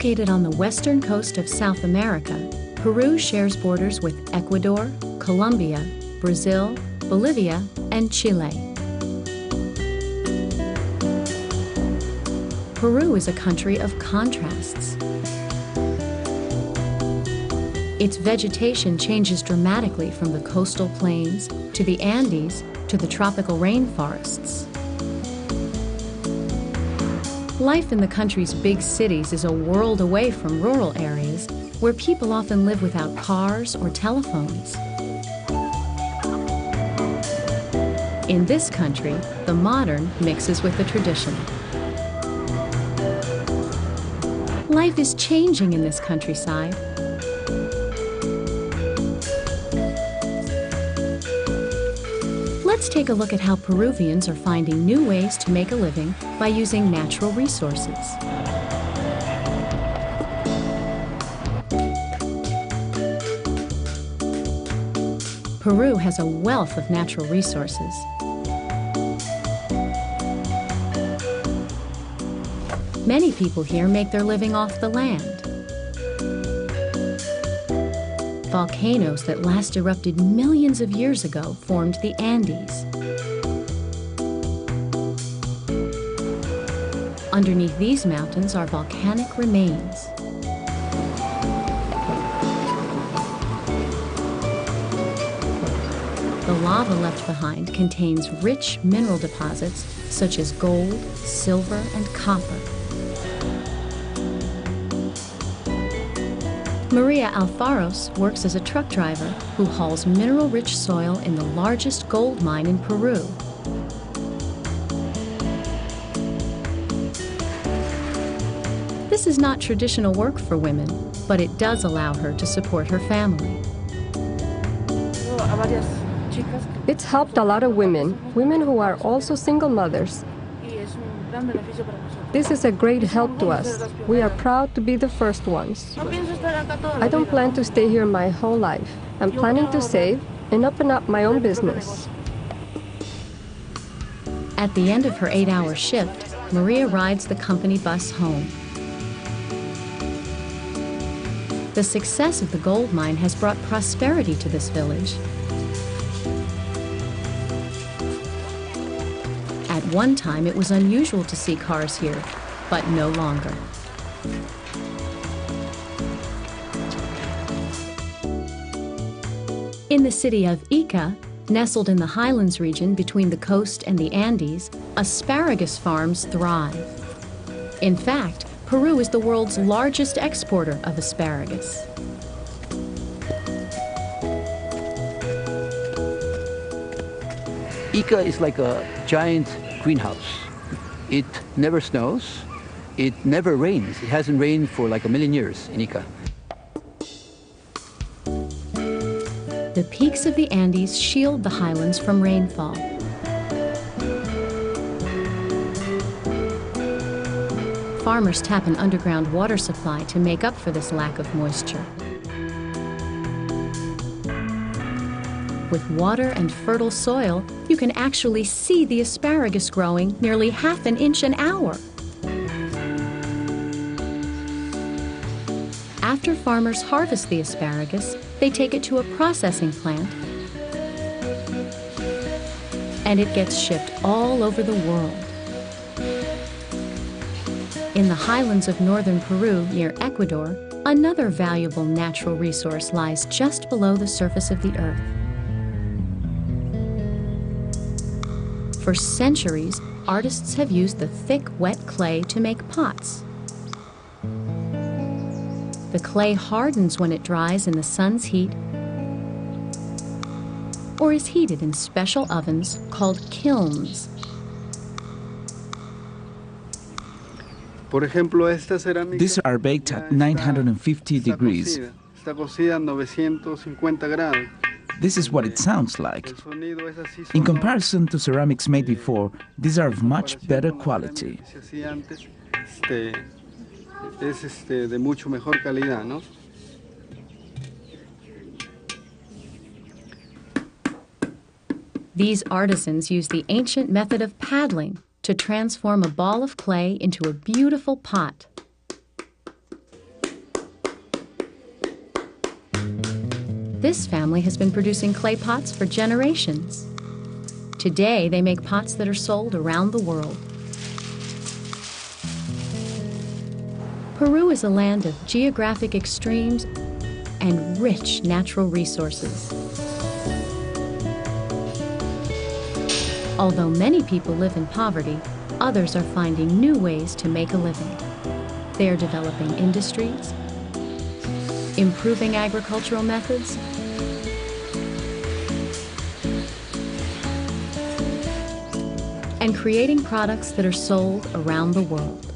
Located on the western coast of South America, Peru shares borders with Ecuador, Colombia, Brazil, Bolivia, and Chile. Peru is a country of contrasts. Its vegetation changes dramatically from the coastal plains to the Andes to the tropical rainforests. Life in the country's big cities is a world away from rural areas where people often live without cars or telephones. In this country, the modern mixes with the traditional. Life is changing in this countryside. Let's take a look at how Peruvians are finding new ways to make a living by using natural resources. Peru has a wealth of natural resources. Many people here make their living off the land. Volcanoes that last erupted millions of years ago formed the Andes. Underneath these mountains are volcanic remains. The lava left behind contains rich mineral deposits such as gold, silver, and copper. Maria Alfaros works as a truck driver who hauls mineral-rich soil in the largest gold mine in Peru. This is not traditional work for women, but it does allow her to support her family. It's helped a lot of women who are also single mothers. This is a great help to us. We are proud to be the first ones. I don't plan to stay here my whole life. I'm planning to save and open up my own business. At the end of her 8-hour shift, Maria rides the company bus home. The success of the gold mine has brought prosperity to this village. At one time, it was unusual to see cars here, but no longer. In the city of Ica, nestled in the highlands region between the coast and the Andes, asparagus farms thrive. In fact, Peru is the world's largest exporter of asparagus. Ica is like a giant greenhouse. It never snows. It never rains. It hasn't rained for like 1,000,000 years in Ica. The peaks of the Andes shield the highlands from rainfall. Farmers tap an underground water supply to make up for this lack of moisture. With water and fertile soil, you can actually see the asparagus growing nearly ½ an inch an hour. After farmers harvest the asparagus, they take it to a processing plant, and it gets shipped all over the world. In the highlands of northern Peru, near Ecuador, another valuable natural resource lies just below the surface of the earth. For centuries, artists have used the thick, wet clay to make pots. The clay hardens when it dries in the sun's heat or is heated in special ovens called kilns. These are baked at 950 degrees. This is what it sounds like. In comparison to ceramics made before, these are of much better quality. These artisans use the ancient method of paddling to transform a ball of clay into a beautiful pot. This family has been producing clay pots for generations. Today, they make pots that are sold around the world. Peru is a land of geographic extremes and rich natural resources. Although many people live in poverty, others are finding new ways to make a living. They are developing industries, improving agricultural methods, and creating products that are sold around the world.